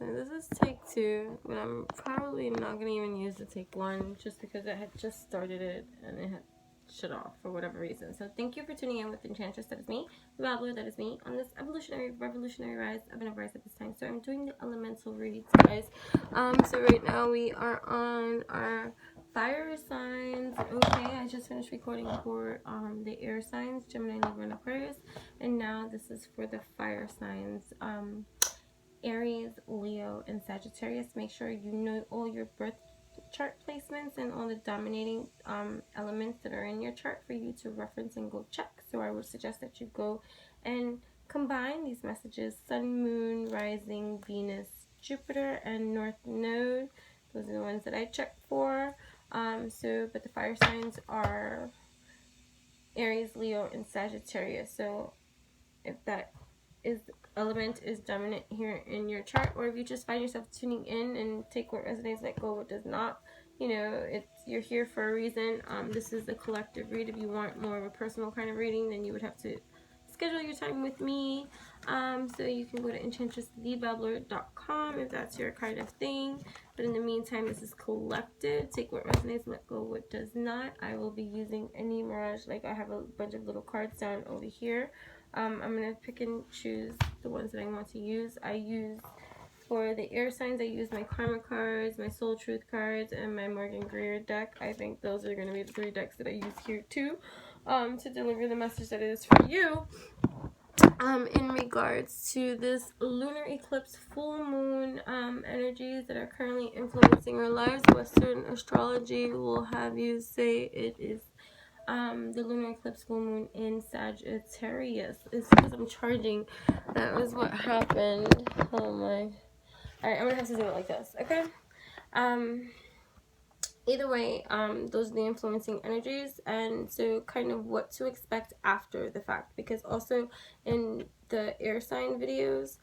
So this is take 2, but I'm probably not going to even use the take 1 just because I had just started it and it had shut off for whatever reason. So thank you for tuning in with Enchantress, that is me, the Babbler, that is me, on this evolutionary, revolutionary rise of an rise at this time. So I'm doing the elemental reads, guys. So right now we are on our fire signs. Okay, I just finished recording for the air signs, Gemini, Libra, and Aquarius, and now this is for the fire signs, Aries, Leo, and Sagittarius. Make sure you know all your birth chart placements and all the dominating elements that are in your chart for you to reference and go check. So I would suggest that you go and combine these messages: Sun, Moon, Rising, Venus, Jupiter, and North Node. Those are the ones that I checked for. But the fire signs are Aries, Leo, and Sagittarius. So if that element is dominant here in your chart, or if you just find yourself tuning in and take what resonates, let go what does not, you know, you're here for a reason. This is a collective read. If you want more of a personal kind of reading, then you would have to schedule your time with me. So you can go to enchantresstheebabbler.com if that's your kind of thing. But in the meantime, this is collective. Take what resonates, let go what does not. I will be using any mirage. Like, I have a bunch of little cards down over here. I'm going to pick and choose the ones that I want to use. I use, for the air signs, I use my karma cards, my soul truth cards, and my Morgan Greer deck. I think those are going to be the 3 decks that I use here too, to deliver the message that it is for you. In regards to this lunar eclipse full moon energies that are currently influencing our lives, Western astrology will have you say it is the lunar eclipse full moon in Sagittarius. It's because I'm charging. That was what happened. Oh my. Alright, I'm gonna have to do it like this, okay? Either way, those are the influencing energies, and so kind of what to expect after the fact, because also in the air sign videos,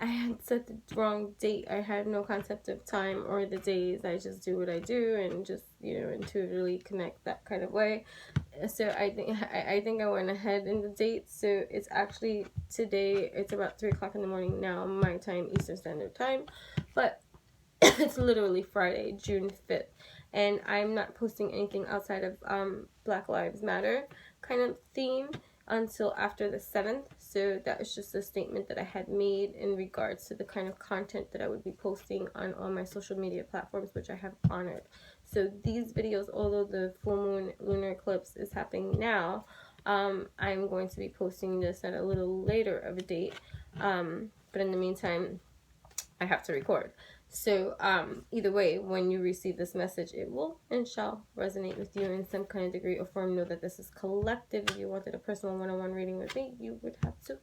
I had set the wrong date. I had no concept of time or the days. I just do what I do and just, you know, intuitively connect that kind of way. So I think I went ahead in the date. So it's actually today. It's about 3 o'clock in the morning now, my time, Eastern Standard Time, but it's literally Friday, June 5th, and I'm not posting anything outside of Black Lives Matter kind of theme until after the 7th. So that is just a statement that I had made in regards to the kind of content that I would be posting on all my social media platforms, which I have honored. So these videos, although the full moon lunar eclipse is happening now, I'm going to be posting this at a little later of a date, but in the meantime, I have to record. So either way, when you receive this message, it will and shall resonate with you in some kind of degree or form. Know that this is collective. If you wanted a personal one-on-one reading with me, you would have to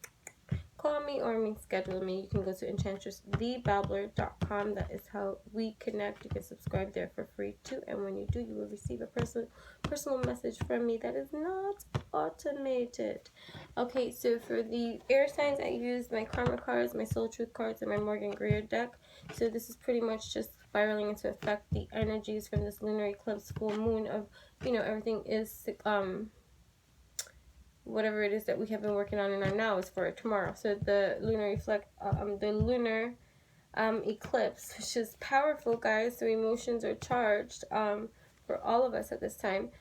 call me or schedule me. You can go to enchantresstheebabbler.com. That is how we connect. You can subscribe there for free too, and when you do, you will receive a personal message from me that is not automated. Okay, so for the air signs, I used my karma cards, my soul truth cards, and my Morgan Greer deck. So this is pretty much just spiraling into effect the energies from this lunar eclipse full moon of, you know, everything is whatever it is that we have been working on in our now is for tomorrow. So the lunar eclipse, which is powerful, guys. So emotions are charged for all of us at this time.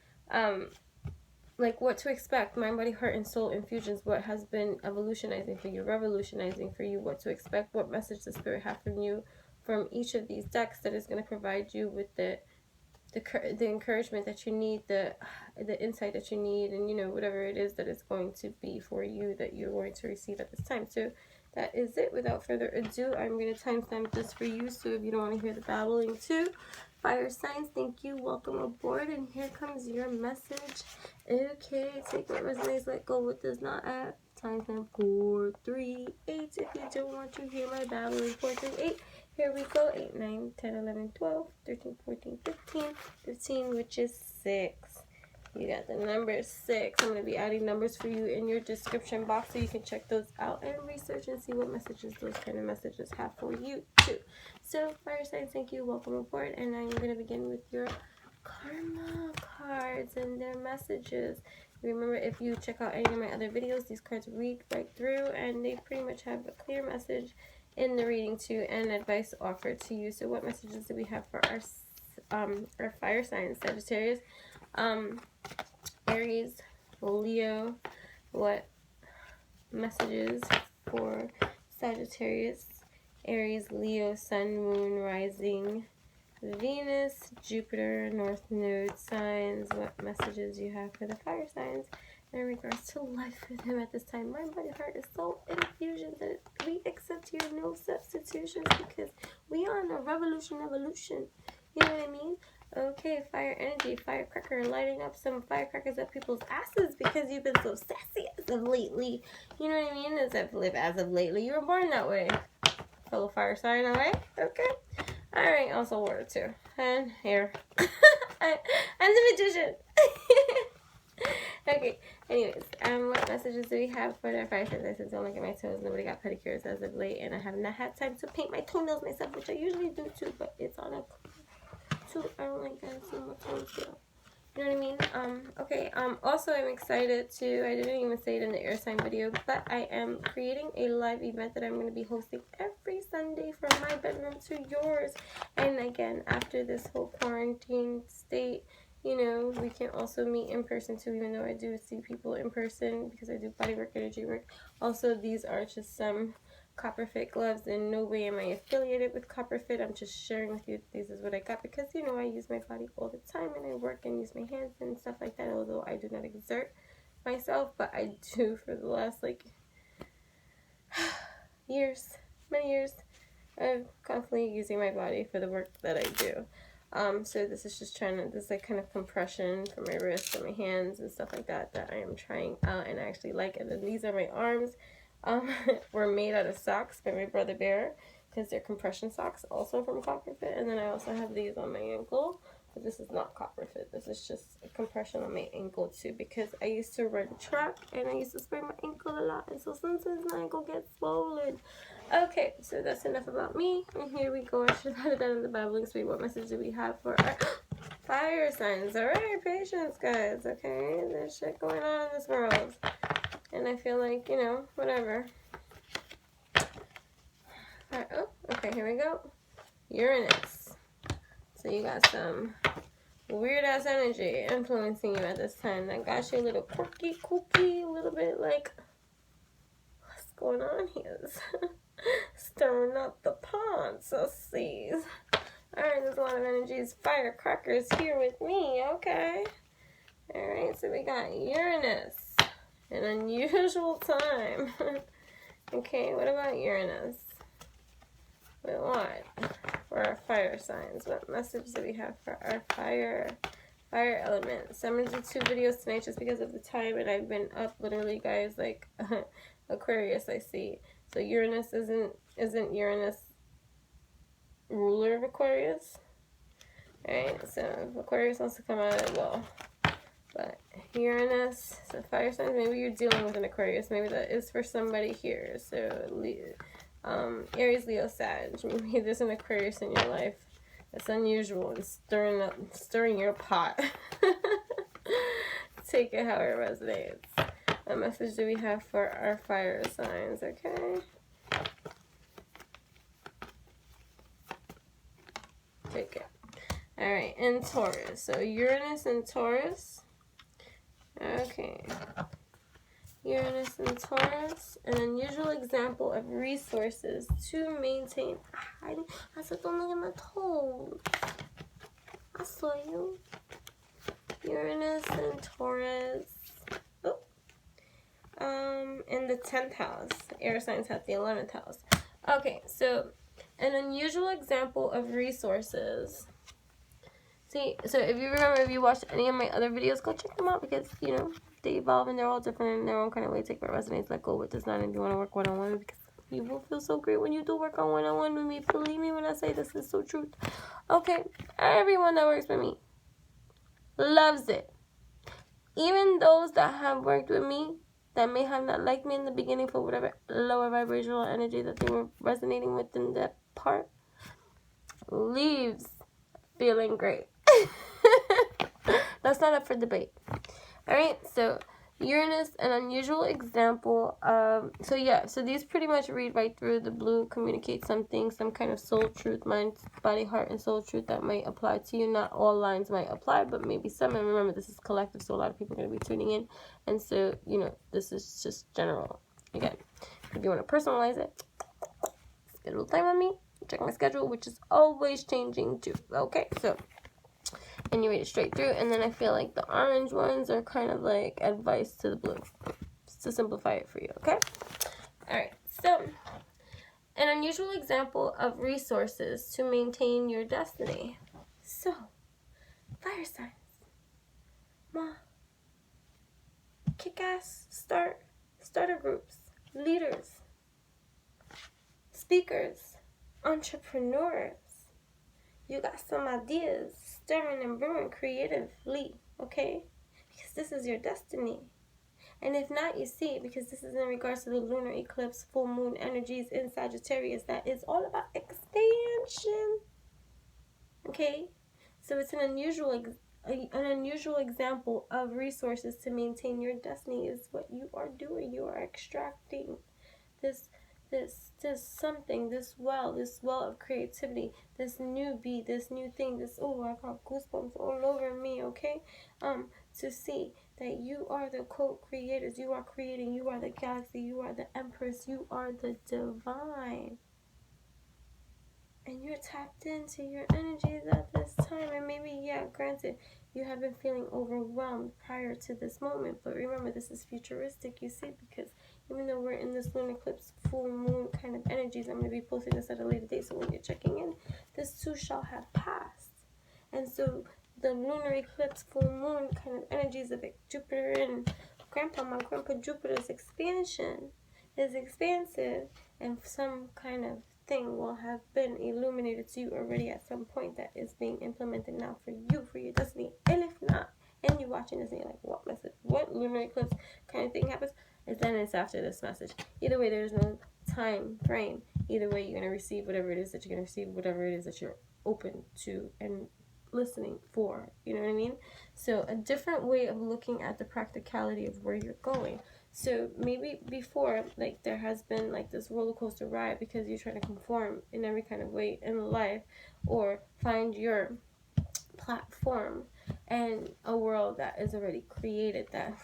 Like what to expect, mind, body, heart, and soul infusions, what has been evolutionizing for you, revolutionizing for you, what to expect, what message the spirit has from you from each of these decks that is going to provide you with the encouragement that you need, the insight that you need, and, you know, whatever it is that is going to be for you that you're going to receive at this time. So that is it. Without further ado, I'm going to timestamp this for you, so if you don't want to hear the babbling too, fire signs, thank you, welcome aboard, and here comes your message. Okay, take what resonates, let go what does not. At timestamp 438. If you don't want to hear my babbling, 438. Here we go. 8, 9, 10, 11, 12, 13, 14, 15, 15, which is 6. You got the number 6. I'm going to be adding numbers for you in your description box so you can check those out and research and see what messages those kind of messages have for you too. So, fire signs, thank you. Welcome aboard. And I'm going to begin with your karma cards and their messages. Remember, if you check out any of my other videos, these cards read right through and they pretty much have a clear message in the reading too, and advice offered to you. So what messages do we have for our fire signs? Sagittarius, Aries, Leo. What messages for Sagittarius, Aries, Leo, Sun, Moon, Rising, Venus, Jupiter, North Node signs? What messages you have for the fire signs in regards to life with him at this time? Mind, body, heart is so in fusion that we accept here, no substitutions, because we are on a revolution, evolution. You know what I mean? Okay, fire energy, firecracker, lighting up some firecrackers up people's asses because you've been so sassy as of lately. You know what I mean? As of lately. You were born that way. Fellow fire sign, alright? Okay. Alright, also water too. And hair. I'm the magician. Okay, anyways, what messages do we have for their fire signs? I said, don't look at my toes. Nobody got pedicures as of late, and I have not had time to paint my toenails myself, which I usually do too, but it's on a I don't like that so much. You know what I mean? Okay, also I'm excited to, I didn't even say it in the air sign video, but I am creating a live event that I'm going to be hosting every Sunday from my bedroom to yours. And again, after this whole quarantine state, you know, we can also meet in person too, even though I do see people in person because I do body work, energy work. Also, these are just some Copperfit gloves. In no way am I affiliated with Copperfit. I'm just sharing with you this is what I got because, you know, I use my body all the time and I work and use my hands and stuff like that, although I do not exert myself, but I do for the last like many years. I'm constantly using my body for the work that I do. So this is just this like kind of compression for my wrists and my hands and stuff like that I am trying out and I actually like. And then these are my arms. Were made out of socks by my brother Bear because they're compression socks also from Copperfit. And then I also have these on my ankle, but this is not Copperfit. This is just a compression on my ankle too because I used to run track and I used to sprain my ankle a lot, and so sometimes my ankle gets swollen. Okay, so that's enough about me, and here we go. I should have had that in the babbling speed. What message do we have for our fire signs? Alright, patience guys, okay? There's shit going on in this world. And I feel like, you know, whatever. Right, oh, okay, here we go. Uranus. So you got some weird-ass energy influencing you at this time. That got you a little quirky, kooky, a little bit like, what's going on here? Stirring up the pond, so see. Alright, there's a lot of energies. Firecrackers here with me, okay. Alright, so we got Uranus. An unusual time. Okay, what about Uranus? Wait, what? For our fire signs, what message do we have for our fire elements? So I'm going to do 2 videos tonight just because of the time, and I've been up literally, guys, like Aquarius, I see. So Uranus isn't Uranus ruler of Aquarius? Alright, so if Aquarius wants to come out, it will. But Uranus, so fire signs, maybe you're dealing with an Aquarius. Maybe that is for somebody here. So Aries, Leo, Sag. Maybe there's an Aquarius in your life. That's unusual and stirring your pot. Take it how it resonates. What message do we have for our fire signs? Okay. Take it. Alright, and Taurus. So Uranus and Taurus. Okay, Uranus and Taurus, an unusual example of resources to maintain. I said, don't look at my toes. I saw you. Uranus and Taurus. Oh. In the 10th house. Air signs have the 11th house. Okay, so an unusual example of resources. See, so if you remember, if you watched any of my other videos, go check them out because, you know, they evolve and they're all different in their own kind of way. Take what resonates, let go what does not, if you want to work one-on-one, because you will feel so great when you do work on one-on-one with me. Believe me when I say this is so true. Okay, everyone that works with me loves it. Even those that have worked with me that may have not liked me in the beginning for whatever lower vibrational energy that they were resonating with in that part, leaves feeling great. That's not up for debate. Alright, so Uranus, an unusual example of, so these pretty much read right through. The blue communicates something, some kind of soul truth, mind, body, heart, and soul truth that might apply to you. Not all lines might apply, but maybe some. And remember, this is collective, so a lot of people are going to be tuning in. And so, you know, this is just general. Again, if you want to personalize it, schedule time on me. Check my schedule, which is always changing too. Okay, so, and you read it straight through, and then I feel like the orange ones are kind of like advice to the blue, just to simplify it for you, okay? Alright, so, an unusual example of resources to maintain your destiny. So, fire signs. Kick-ass starter groups, leaders, speakers, entrepreneurs. You got some ideas stirring and brewing creatively, okay? Because this is your destiny. And if not, you see, because this is in regards to the lunar eclipse, full moon energies in Sagittarius, that is all about expansion. Okay? So it's an unusual example of resources to maintain your destiny is what you are doing. You are extracting this something, this well of creativity, this new beat, this new thing, this, oh, I got goosebumps all over me, okay? To see that you are the co-creators, you are creating, you are the galaxy, you are the empress, you are the divine. And you're tapped into your energies at this time. And maybe, yeah, granted, you have been feeling overwhelmed prior to this moment. But remember, this is futuristic, you see, because even though we're in this lunar eclipse, full moon kind of energies, I'm going to be posting this at a later date. So when you're checking in, this too shall have passed. And so the lunar eclipse, full moon kind of energies of Jupiter and my grandpa Jupiter's expansion is expansive, and some kind of thing will have been illuminated to you already at some point that is being implemented now for you, for your destiny. And if not, and you're watching this and you're like, what message, what lunar eclipse kind of thing happens, is then it's after this message. Either way, there's no time frame. Either way, you're going to receive whatever it is that you're going to receive, whatever it is that you're open to and listening for, you know what I mean? So a different way of looking at the practicality of where you're going. So maybe before, like, there has been like this roller coaster ride because you're trying to conform in every kind of way in life, or find your platform and a world that is already created that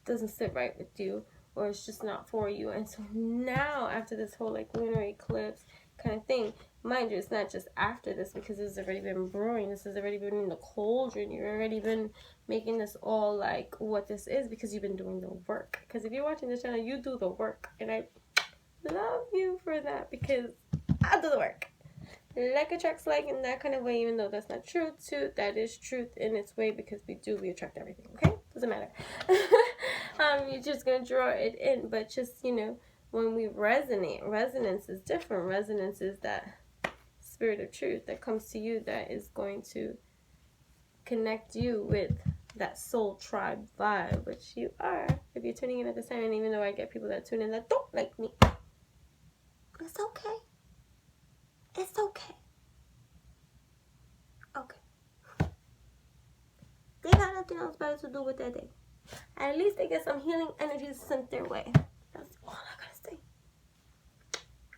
doesn't sit right with you, or it's just not for you. And so now, after this whole like lunar eclipse kind of thing, mind you, it's not just after this, because this has already been brewing, this has already been in the cauldron, you've already been making this all like what this is, because you've been doing the work. Because if you're watching this channel, you do the work, and I love you for that, because I do the work. Like attracts like in that kind of way, even though that's not true too, that is truth in its way, because we attract everything, okay? Doesn't matter. You're just gonna draw it in, but just, you know, when we resonate, resonance is different. Resonance is that spirit of truth that comes to you, that is going to connect you with that soul tribe vibe, which you are if you're tuning in at this time. And even though I get people that tune in that don't like me, it's okay. It's okay. Okay. They got nothing else better to do with their day. At least they get some healing energies sent their way. That's all I gotta say.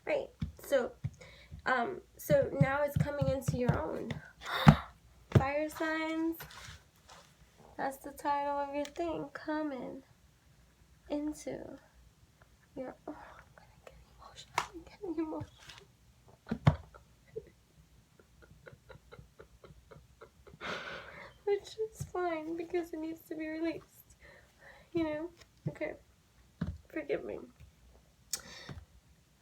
Right. So now it's coming into your own. Fire signs. That's the title of your thing. Coming into your. Oh, I'm gonna get emotional. I'm getting emotional. Which is fine, because it needs to be released. You know? Okay. Forgive me.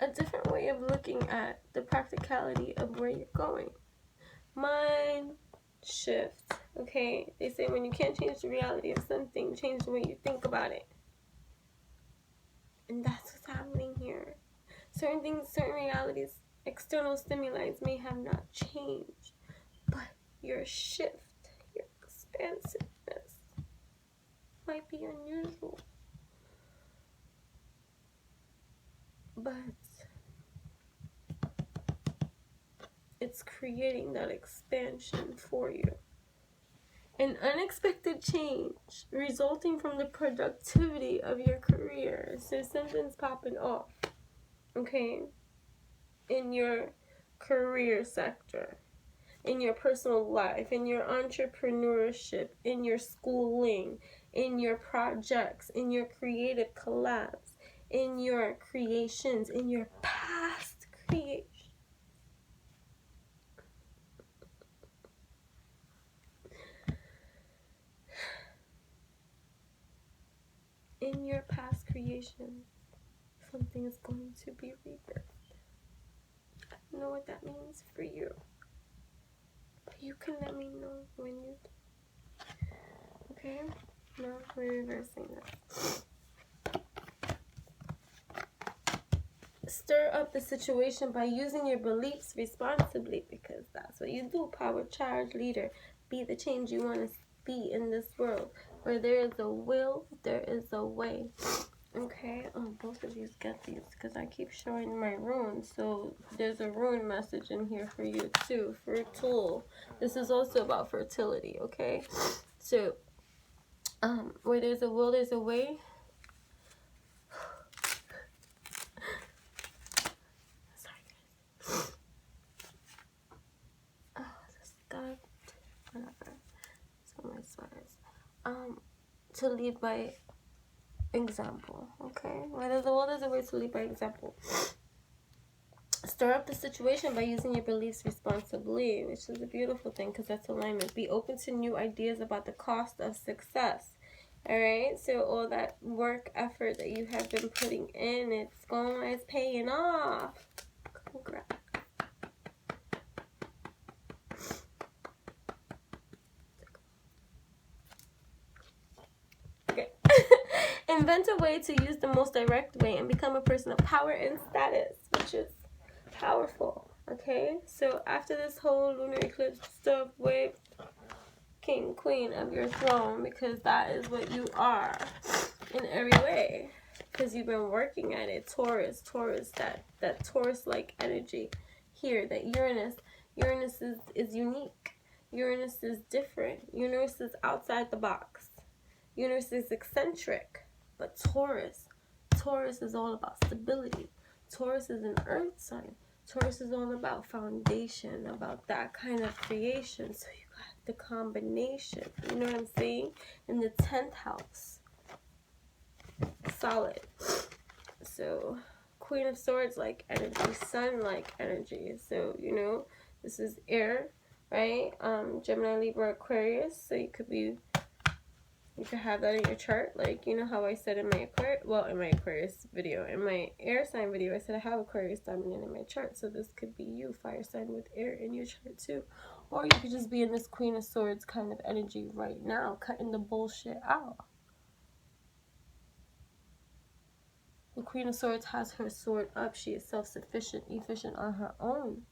A different way of looking at the practicality of where you're going. Mind shift. Okay? They say when you can't change the reality of something, change the way you think about it. And that's what's happening here. Certain things, certain realities, external stimuli may have not changed, but your shift, your expansiveness might be unusual. But it's creating that expansion for you. An unexpected change resulting from the productivity of your career. So something's popping off, okay, in your career sector, in your personal life, in your entrepreneurship, in your schooling, in your projects, in your creative collabs, in your creations, in your past creation. In your past creation, something is going to be rebirthed. I don't know what that means for you, but you can let me know when you do. Okay? Now we're reversing this. Stir up the situation by using your beliefs responsibly, because that's what you do, power charge leader. Be the change you want to be in this world. Where there is a will, there is a way. Okay, both of you get these because I keep showing my runes. So there's a rune message in here for you too. Fertile. This is also about fertility, okay? So, where there's a will, there's a way. Sorry, guys. Oh, this got whatever. So my sweaters. To lead by example, okay? Where there's a will, there's a way to lead by example. Stir up the situation by using your beliefs responsibly, which is a beautiful thing because that's alignment. Be open to new ideas about the cost of success. All right, so all that work effort that you have been putting in, it's paying off. Congrats. Okay. Invent a way to use the most direct way and become a person of power and status, which is powerful. Okay, so after this whole lunar eclipse stuff, with king, queen of your throne, because that is what you are in every way, because you've been working at it. Taurus, that Taurus-like energy here, that Uranus is unique. Uranus is different. Uranus is outside the box. Uranus is eccentric. But Taurus is all about stability. Taurus is an earth sign. Taurus is all about foundation, about that kind of creation. So you got the combination, you know what I'm saying? In the 10th house, solid. So Queen of Swords like energy, Sun like energy. So, you know, this is air, right? Gemini, Libra, Aquarius. So you could have that in your chart, like, you know how I said in my Aquarius video, in my air sign video, I said I have Aquarius dominant in my chart. So this could be you, fire sign with air in your chart too. Or you could just be in this Queen of Swords kind of energy right now, cutting the bullshit out. The Queen of Swords has her sword up. She is self-sufficient, efficient on her own.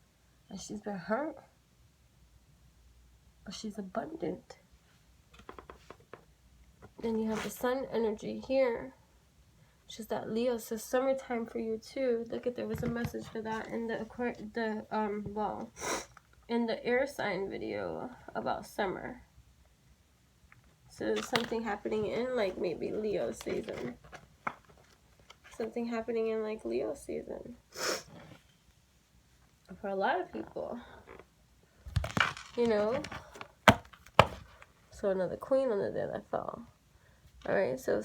And she's been hurt. But she's abundant. Then you have the Sun energy here, which is that Leo. So summertime for you too. Look at, there was a message for that in in the air sign video about summer. So something happening in like maybe Leo season. Something happening in like Leo season. For a lot of people. You know. So another queen under there that fell. Alright, so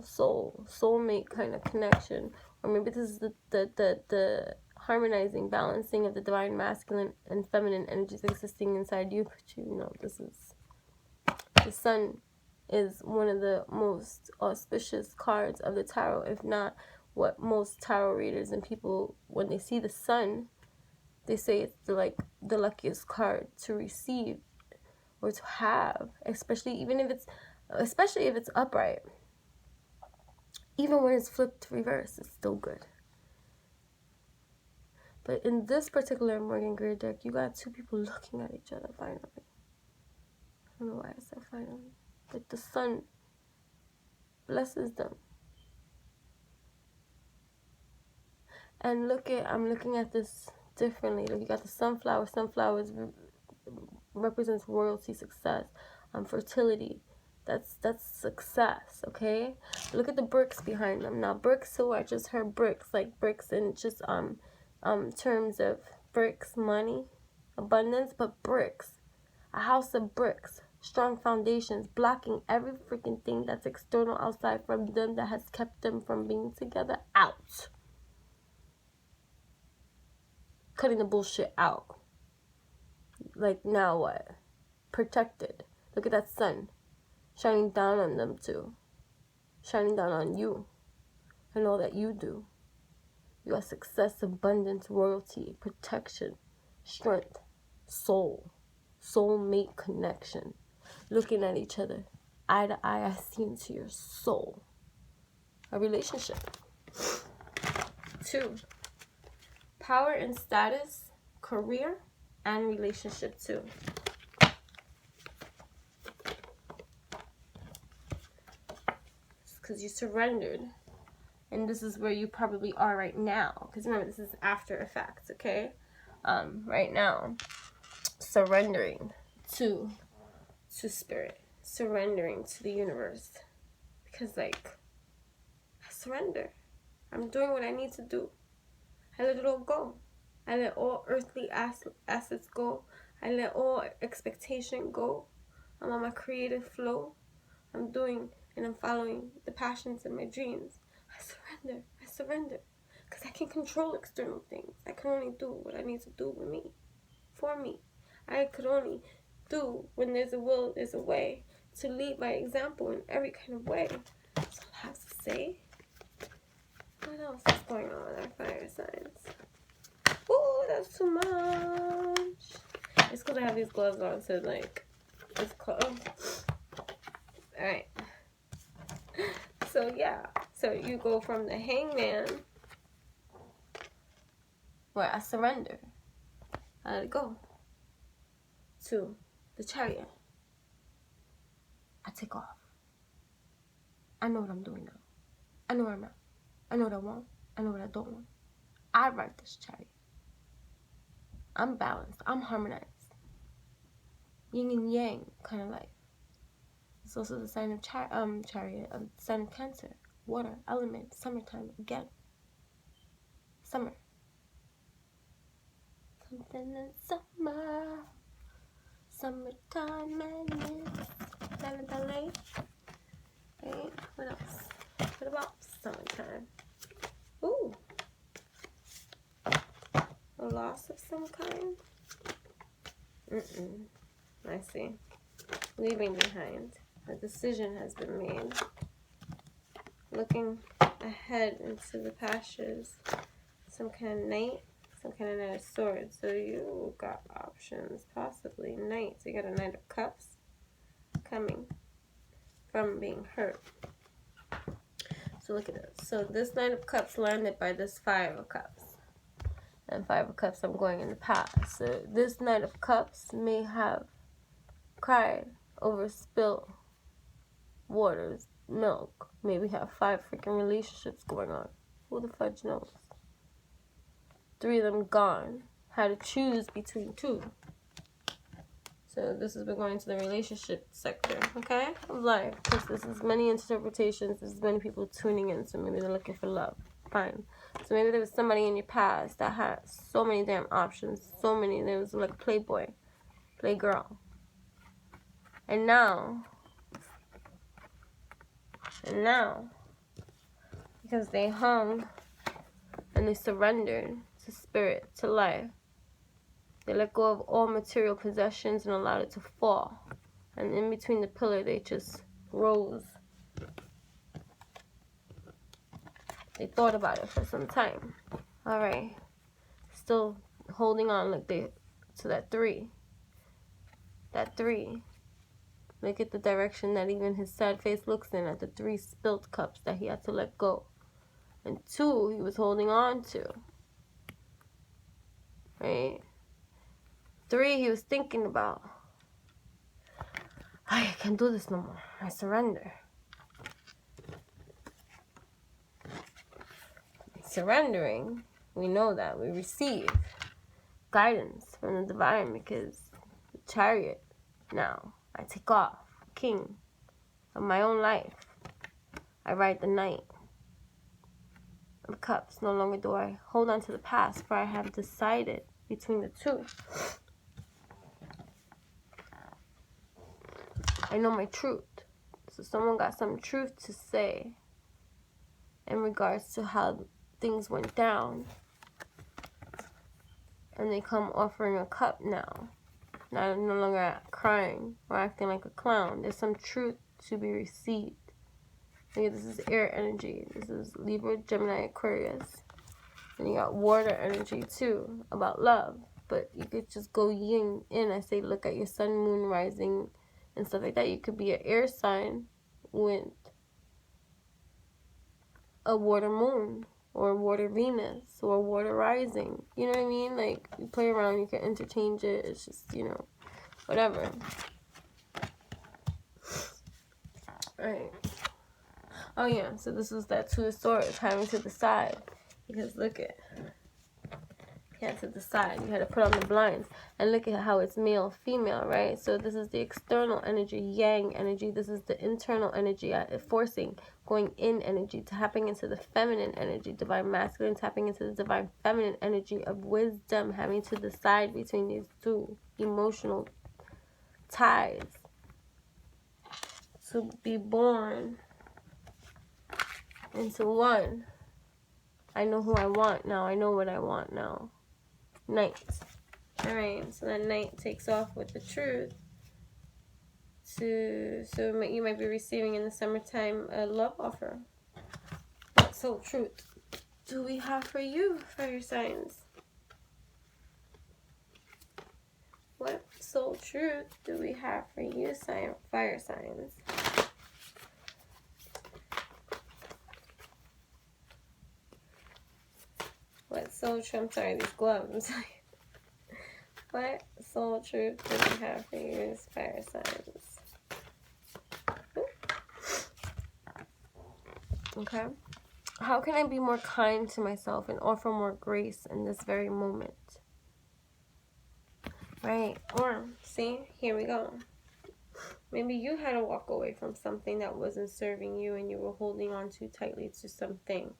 soulmate kind of connection. Or maybe this is the harmonizing, balancing of the divine masculine and feminine energies existing inside you. But you know, this is, the sun is one of the most auspicious cards of the tarot, if not what most tarot readers and people, when they see the sun, they say it's the luckiest card to receive or to have, especially if it's upright. Even when it's flipped reverse, it's still good. But in this particular Morgan Greer deck, you got two people looking at each other finally. I don't know why I said finally. Like the sun blesses them. And I'm looking at this differently. Like you got the sunflower. Sunflowers represents royalty, success. fertility. That's success, okay? Look at the bricks behind them. Now, bricks, so I just heard bricks, like bricks in just terms of bricks, money, abundance, but bricks. A house of bricks, strong foundations, blocking every freaking thing that's external outside from them that has kept them from being together out. Cutting the bullshit out. Like, now what? Protected. Look at that sun shining down on them too. Shining down on you and all that you do. You got success, abundance, royalty, protection, strength, soul, soulmate connection. Looking at each other, eye to eye, I see into your soul. A relationship. 2. Power and status, career, and relationship too. Because you surrendered, and this is where you probably are right now, because remember, this is after effects, okay? Right now, surrendering to spirit, surrendering to the universe, because like, I surrender. I'm doing what I need to do. I let it all go. I let all earthly assets go. I let all expectation go. I'm on my creative flow. I'm doing and I'm following the passions and my dreams. I surrender. I surrender. Because I can control external things. I can only do what I need to do with me. For me. I could only do when there's a will, there's a way. To lead by example in every kind of way. That's all I have to say. What else is going on with our fire signs? Ooh, that's too much. It's because I have these gloves on, so like, it's close. Alright. So yeah, so you go from the hangman, where I surrender, I let it go, to the chariot. I take off. I know what I'm doing now. I know where I'm at. I know what I want. I know what I don't want. I ride this chariot. I'm balanced. I'm harmonized. Yin and yang kind of life. It's also the sign of chariot, sign of Cancer, water, element, summertime, again. Summer. Something in summer. Summertime madness. Ballet. Okay, what else? What about summertime? Ooh. A loss of some kind? I see. Leaving behind. A decision has been made. Looking ahead into the pastures. Some kind of knight. Some kind of knight of swords. So you got options. Possibly knights. You got a knight of cups. Coming from being hurt. So look at this. So this Knight of Cups landed by this Five of Cups. And Five of Cups, I'm going in the past. So this Knight of Cups may have cried over spilled waters, milk. Maybe have 5 freaking relationships going on. Who the fudge knows? 3 of them gone. Had to choose between 2. So this is, we're going to the relationship sector, okay, of life. Because this is many interpretations. This is many people tuning in. So maybe they're looking for love. Fine. So maybe there was somebody in your past that had so many damn options. So many. There was like a playboy, playgirl. And now, because they hung and they surrendered to spirit, to life, they let go of all material possessions and allowed it to fall. And in between the pillar, they just rose. They thought about it for some time. Alright. Still holding on like they to that 3. That 3. Look at the direction that even his sad face looks in at the 3 spilt cups that he had to let go. And 2 he was holding on to. Right? 3 he was thinking about. I can't do this no more. I surrender. Surrendering, we know that we receive guidance from the divine, because the chariot now I take off. King of my own life. I ride the Knight of Cups. No longer do I hold on to the past, for I have decided between the two. I know my truth. So someone got some truth to say in regards to how things went down. And they come offering a cup now. No longer crying or acting like a clown. There's some truth to be received. Okay, this is air energy. This is Libra, Gemini, Aquarius. And you got water energy too, about love. But you could just go yin in. I say look at your sun, moon, rising, and stuff like that. You could be an air sign with a water moon, or water Venus, or water rising. You know what I mean? Like, you play around, you can interchange it. It's just, you know, whatever. Alright. Oh yeah, so this was that Two of Swords, having to decide. Because look at, you had to decide. You had to put on the blinds. And look at how it's male, female, right? So this is the external energy, yang energy. This is the internal energy, forcing, going in energy, tapping into the feminine energy, divine masculine, tapping into the divine feminine energy of wisdom, having to decide between these two emotional ties. To be born into one. I know who I want now. I know what I want now. Knight. Alright, so that Knight takes off with the truth. So you might be receiving in the summertime a love offer. What soul truth do we have for you, fire signs? What soul truth do we have for you, fire signs? What soul truth? I'm sorry, these gloves. What soul truth do we have for you, fire signs? Ooh. Okay. How can I be more kind to myself and offer more grace in this very moment? Right. Or, see, here we go. Maybe you had to walk away from something that wasn't serving you and you were holding on too tightly to something.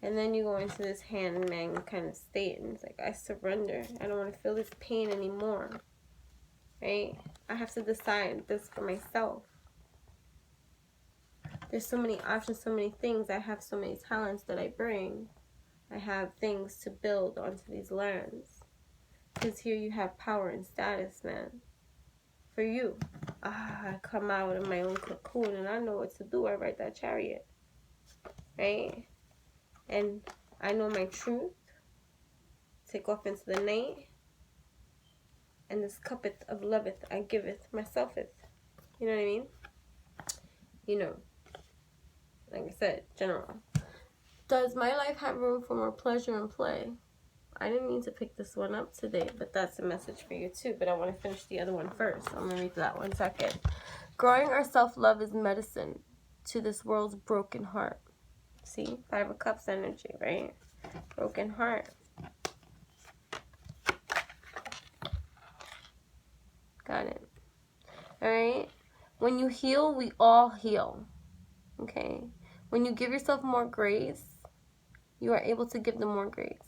And then you go into this hangman kind of state and it's like, I surrender. I don't want to feel this pain anymore. Right? I have to decide this for myself. There's so many options, so many things. I have so many talents that I bring. I have things to build onto these lands. Because here you have power and status, man. For you. I come out of my own cocoon and I know what to do. I ride that chariot. Right? And I know my truth. Take off into the night. And this cuppeth of loveth I giveth myselfeth. You know what I mean? You know. Like I said, general. Does my life have room for more pleasure and play? I didn't mean to pick this one up today, but that's a message for you too. But I want to finish the other one first. I'm going to read that one second. Growing our self-love is medicine to this world's broken heart. See? 5 of Cups energy, right? Broken heart. Got it. Alright? When you heal, we all heal. Okay? When you give yourself more grace, you are able to give them more grace.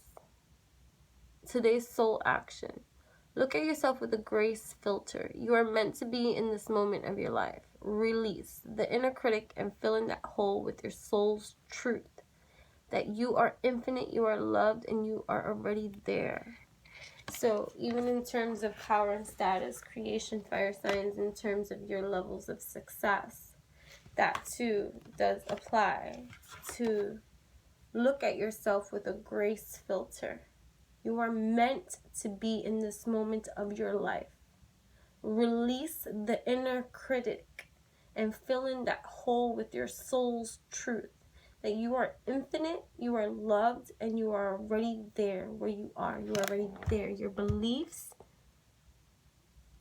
Today's soul action. Look at yourself with a grace filter. You are meant to be in this moment of your life. Release the inner critic and fill in that hole with your soul's truth. That you are infinite, you are loved, and you are already there. So even in terms of power and status, creation, fire signs, in terms of your levels of success, that too does apply to look at yourself with a grace filter. You are meant to be in this moment of your life. Release the inner critic and fill in that hole with your soul's truth. That you are infinite, you are loved, and you are already there where you are. You are already there. Your beliefs,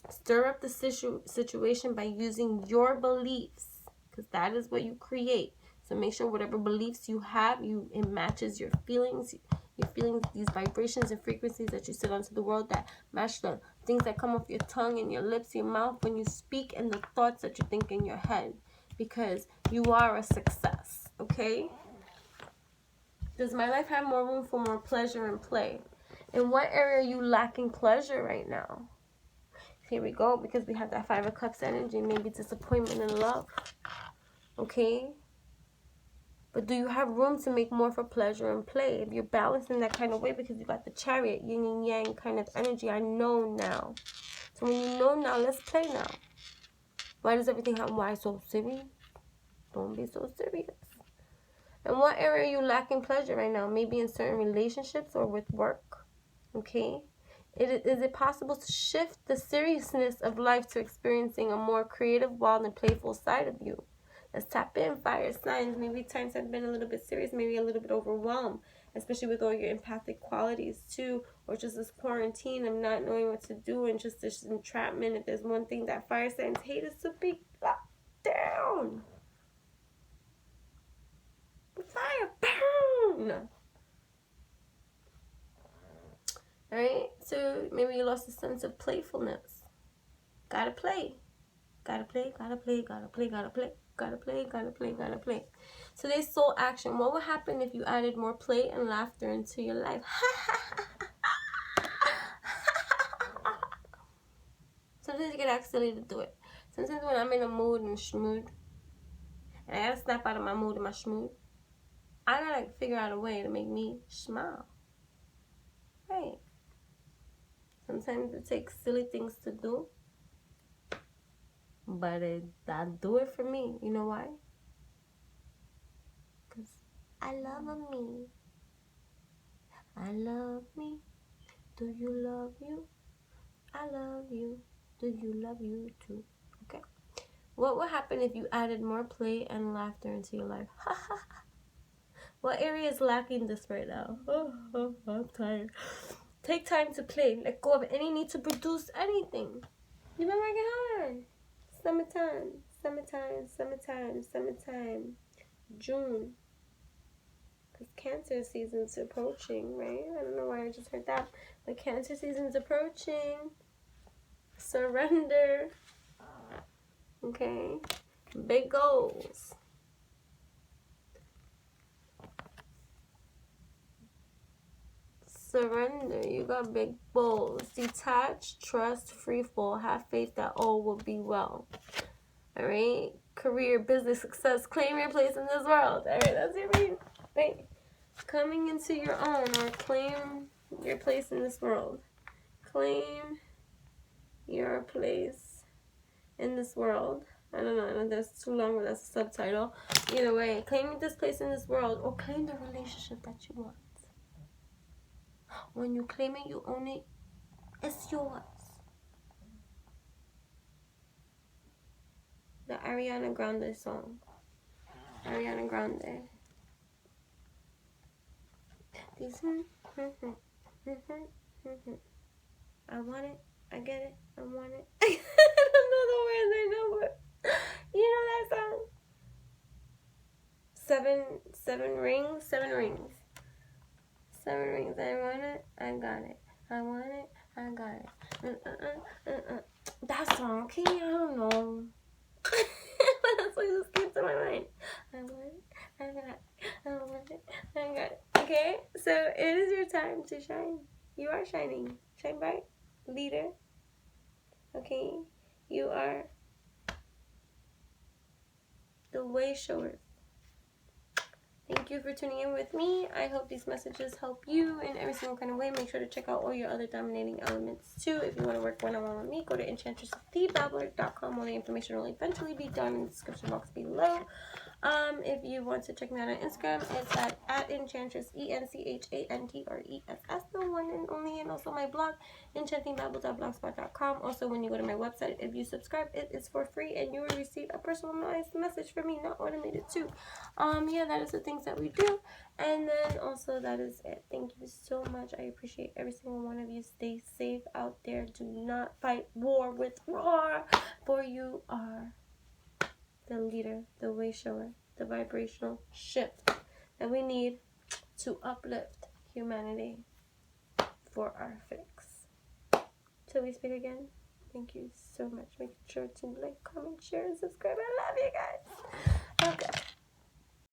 stir up the situation by using your beliefs. Because that is what you create. So make sure whatever beliefs you have, it matches your feelings. Your feelings, these vibrations and frequencies that you send onto the world that match the things that come off your tongue and your lips, your mouth when you speak, and the thoughts that you think in your head, because you are a success, okay? Does my life have more room for more pleasure and play? In what area are you lacking pleasure right now? Here we go, because we have that 5 of Cups energy, maybe disappointment in love, okay? But do you have room to make more for pleasure and play? If you're balanced in that kind of way, because you got the Chariot, yin and yang kind of energy, I know now. So when you know now, let's play now. Why does everything happen? Why so serious? Don't be so serious. And what area are you lacking pleasure right now? Maybe in certain relationships or with work, okay? Is it possible to shift the seriousness of life to experiencing a more creative, wild, and playful side of you? Let's tap in, fire signs. Maybe times have been a little bit serious, maybe a little bit overwhelmed, especially with all your empathic qualities too, or just this quarantine of not knowing what to do and just this entrapment. If there's one thing that fire signs hate, is to be locked down. Fire burn. Alright, so maybe you lost a sense of playfulness. Gotta play. Gotta play, gotta play, gotta play, gotta play. Gotta play, gotta play, gotta play. Today's soul action. What would happen if you added more play and laughter into your life? Sometimes you get act silly to do it. Sometimes when I'm in a mood and schmood, and I gotta snap out of my mood and my schmood, I gotta figure out a way to make me smile. Right. Sometimes it takes silly things to do, but I do it for me. You know why? Because I love me. I love me. Do you love you? I love you. Do you love you too? Okay. What would happen if you added more play and laughter into your life? What area is lacking this right now? Oh, I'm tired. Take time to play. Let go of any need to produce anything. You've been working hard. Summertime, summertime, summertime, summertime. June. Because Cancer season's approaching, right? I don't know why I just heard that. But Cancer season's approaching. Surrender. Okay. Big goals. Surrender. You got big goals. Detach, trust, free fall. Have faith that all will be well. Alright? Career, business, success. Claim your place in this world. Alright, that's your reading. Right? Coming into your own, or claim your place in this world. Claim your place in this world. I don't know, that's too long, but that's the subtitle. Either way, claim this place in this world, or claim the relationship that you want. When you claim it, you own it, it's yours. The Ariana Grande song. Ariana Grande. These I want it, I get it, I want it. I don't know the words, I know, but you know that song? Seven rings. 7 rings. I want it, I got it. I want it, I got it. That song, okay? I don't know. That's what just came to my mind. I want it, I got it. I want it, I got it. Okay? So it is your time to shine. You are shining. Shine bright. Leader. Okay? You are the way shower. Thank you for tuning in with me. I hope these messages help you in every single kind of way. Make sure to check out all your other dominating elements too. If you want to work one-on-one with me, go to EnchantressTheeBabbler.com. All the information will eventually be down in the description box below. If you want to check me out on Instagram, it's at Enchantress, ENCHANTRESS, the one and only, and also my blog, enchantingbabble.blogspot.com. Also, when you go to my website, if you subscribe, it is for free, and you will receive a personalized message from me, not automated too. Yeah, that is the things that we do, and then also that is it. Thank you so much. I appreciate every single one of you. Stay safe out there. Do not fight war with roar, for you are the leader, the way shower, the vibrational shift that we need to uplift humanity for our fix. Till until we speak again, thank you so much. Make sure to like, comment, share, and subscribe. I love you guys.